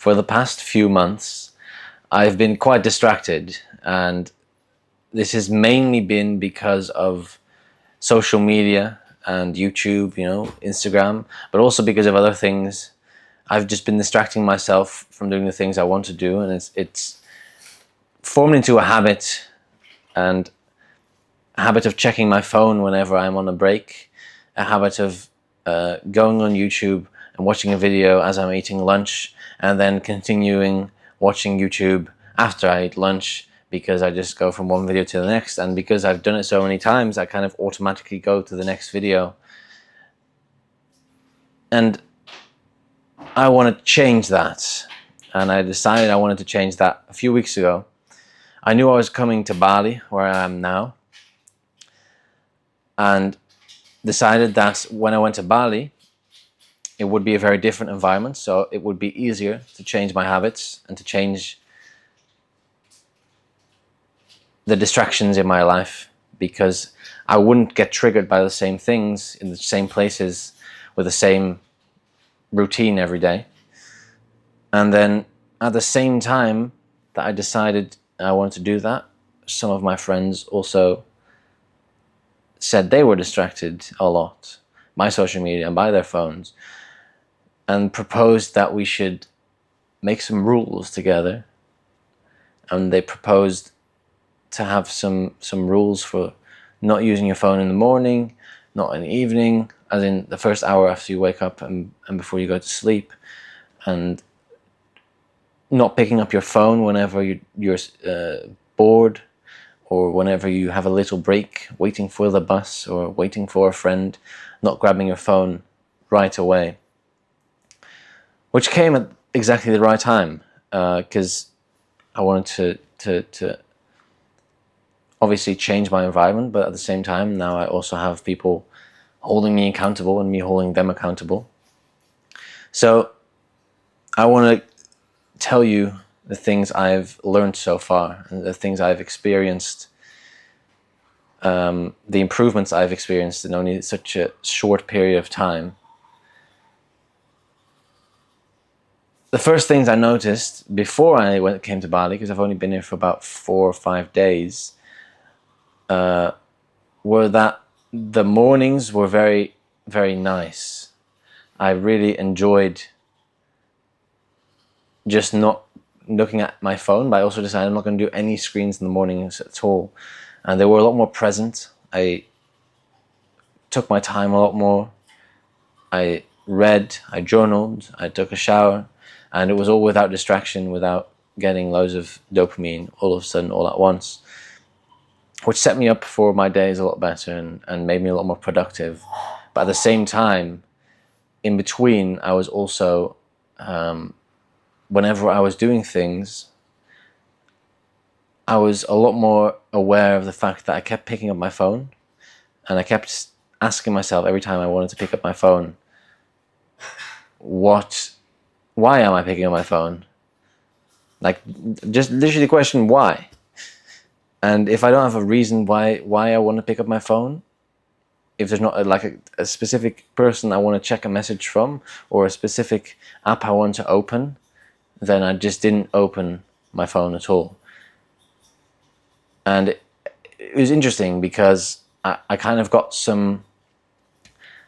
for the past few months, I've been quite distracted, and this has mainly been because of social media and YouTube, Instagram, but also because of other things. I've just been distracting myself from doing the things I want to do, and it's formed into a habit, and a habit of checking my phone whenever I'm on a break, a habit of going on YouTube and watching a video as I'm eating lunch, and then continuing watching YouTube after I eat lunch, because I just go from one video to the next, and because I've done it so many times, I kind of automatically go to the next video. And I want to change that, and I decided I wanted to change that a few weeks ago. I knew I was coming to Bali, where I am now, and decided that when I went to Bali, it would be a very different environment, so it would be easier to change my habits and to change the distractions in my life, because I wouldn't get triggered by the same things in the same places with the same routine every day. And then at the same time that I decided I wanted to do that, some of my friends also said they were distracted a lot by social media and by their phones, and proposed that we should make some rules together. And they proposed to have some rules for not using your phone in the morning, not in the evening, as in the first hour after you wake up and before you go to sleep, and not picking up your phone whenever you're bored, or whenever you have a little break waiting for the bus or waiting for a friend, not grabbing your phone right away. Which came at exactly the right time, because I wanted to obviously change my environment, but at the same time, now I also have people holding me accountable and me holding them accountable. So I want to tell you the things I've learned so far, and the things I've experienced, the improvements I've experienced in only such a short period of time. The first things I noticed before I came to Bali, because I've only been here for about 4 or 5 days, were that the mornings were very, very nice. I really enjoyed just not looking at my phone, but I also decided I'm not going to do any screens in the mornings at all. And they were a lot more present. I took my time a lot more. I read, I journaled, I took a shower, and it was all without distraction, without getting loads of dopamine all of a sudden, all at once, which set me up for my days a lot better and made me a lot more productive. But at the same time, in between, I was also, whenever I was doing things, I was a lot more aware of the fact that I kept picking up my phone, and I kept asking myself every time I wanted to pick up my phone, why am I picking up my phone? Like, just literally the question, why? And if I don't have a reason why I want to pick up my phone, if there's not a specific person I want to check a message from, or a specific app I want to open, then I just didn't open my phone at all. And it was interesting, because I kind of got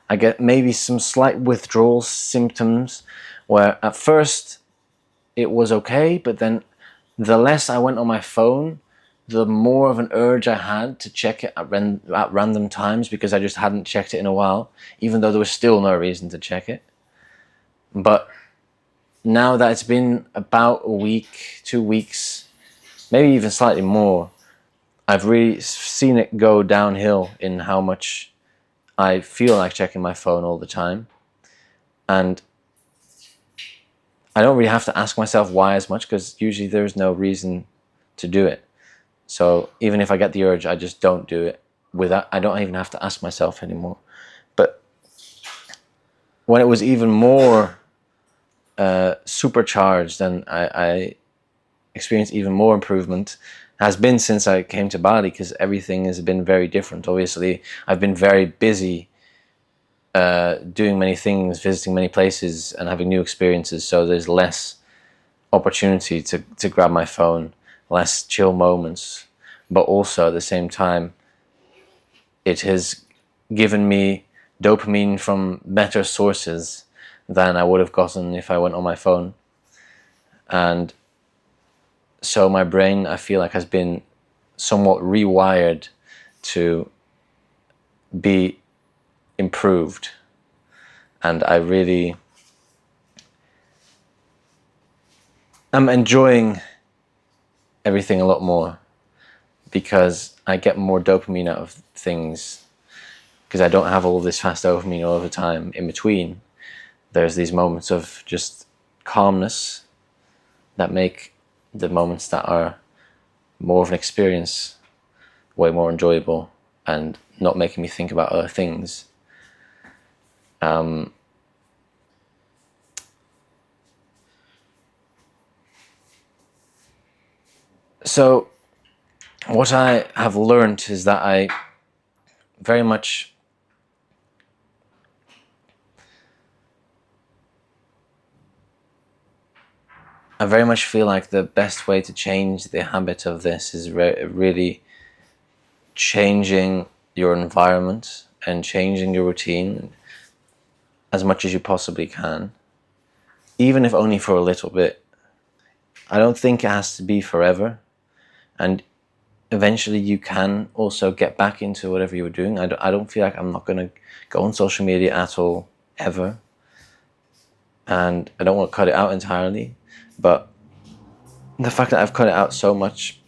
I get maybe some slight withdrawal symptoms, where at first it was okay, but then the less I went on my phone, the more of an urge I had to check it at random times, because I just hadn't checked it in a while, even though there was still no reason to check it. But now that it's been about a week, 2 weeks, maybe even slightly more, I've really seen it go downhill in how much I feel like checking my phone all the time. And I don't really have to ask myself why as much, because usually there's no reason to do it. So even if I get the urge, I just don't do it. I don't even have to ask myself anymore. But when it was even more supercharged, and I experienced even more improvement, has been since I came to Bali, because everything has been very different. Obviously, I've been very busy doing many things, visiting many places, and having new experiences, so there's less opportunity to grab my phone, less chill moments, but also at the same time, it has given me dopamine from better sources than I would have gotten if I went on my phone. And so my brain, I feel like, has been somewhat rewired to be improved. And I'm enjoying everything a lot more because I get more dopamine out of things, because I don't have all this fast dopamine all the time. In between, there's these moments of just calmness that make the moments that are more of an experience way more enjoyable and not making me think about other things. So what I have learned is that I very much feel like the best way to change the habit of this is really changing your environment and changing your routine as much as you possibly can, even if only for a little bit. I don't think it has to be forever, and eventually you can also get back into whatever you were doing. I don't feel like I'm not going to go on social media at all, ever, and I don't want to cut it out entirely, but the fact that I've cut it out so much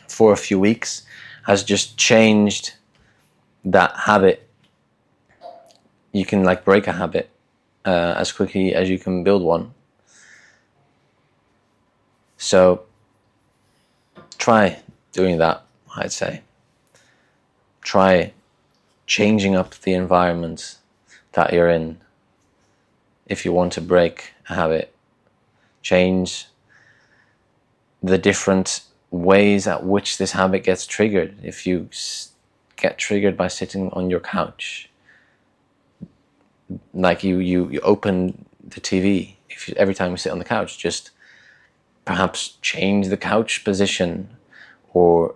for a few weeks has just changed that habit. You can like break a habit as quickly as you can build one. So try doing that, I'd say. Try changing up the environment that you're in. If you want to break a habit, change the different ways at which this habit gets triggered. If you get triggered by sitting on your couch, like you open the TV, every time you sit on the couch, just perhaps change the couch position, or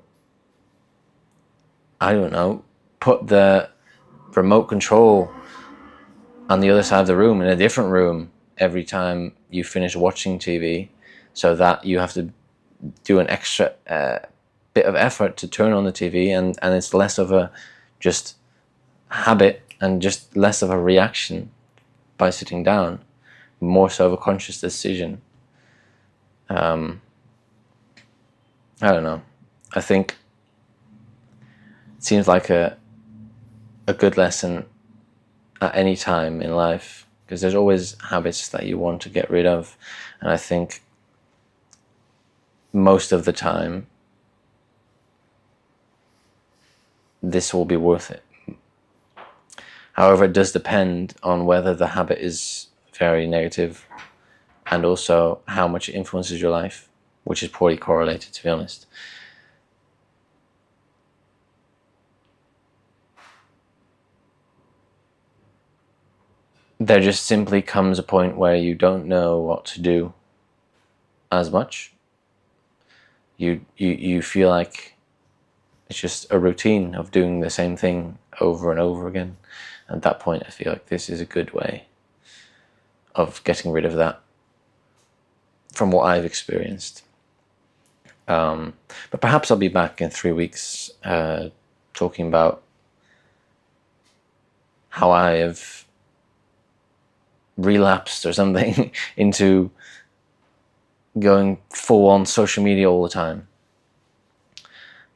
I don't know, put the remote control on the other side of the room, in a different room, every time you finish watching TV, so that you have to do an extra bit of effort to turn on the TV, and it's less of a just habit and just less of a reaction by sitting down, more so of a conscious decision. I don't know. I think it seems like a good lesson at any time in life, because there's always habits that you want to get rid of, and I think most of the time this will be worth it. However, it does depend on whether the habit is very negative and also how much it influences your life, which is poorly correlated, to be honest. There just simply comes a point where you don't know what to do as much. You feel like it's just a routine of doing the same thing over and over again. At that point, I feel like this is a good way of getting rid of that, from what I've experienced. But perhaps I'll be back in 3 weeks talking about how I have relapsed or something into going full on social media all the time.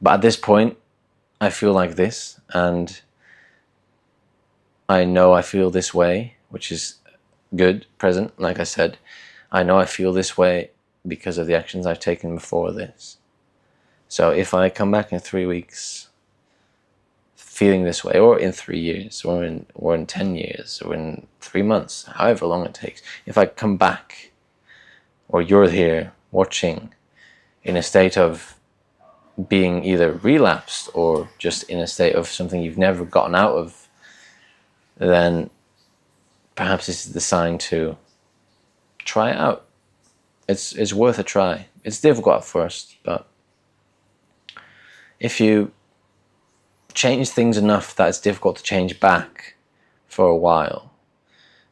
But at this point, I feel like this, and I know I feel this way, which is good, present, like I said. I know I feel this way because of the actions I've taken before this. So if I come back in 3 weeks feeling this way, or in 3 years, or in 10 years, or in 3 months, however long it takes, if I come back, or you're here watching, in a state of being either relapsed or just in a state of something you've never gotten out of, then perhaps this is the sign to try it out it's worth a try. It's difficult at first, but if you change things enough that it's difficult to change back for a while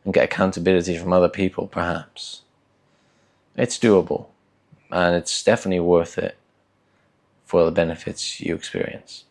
and get accountability from other people, perhaps, it's doable, and it's definitely worth it for the benefits you experience.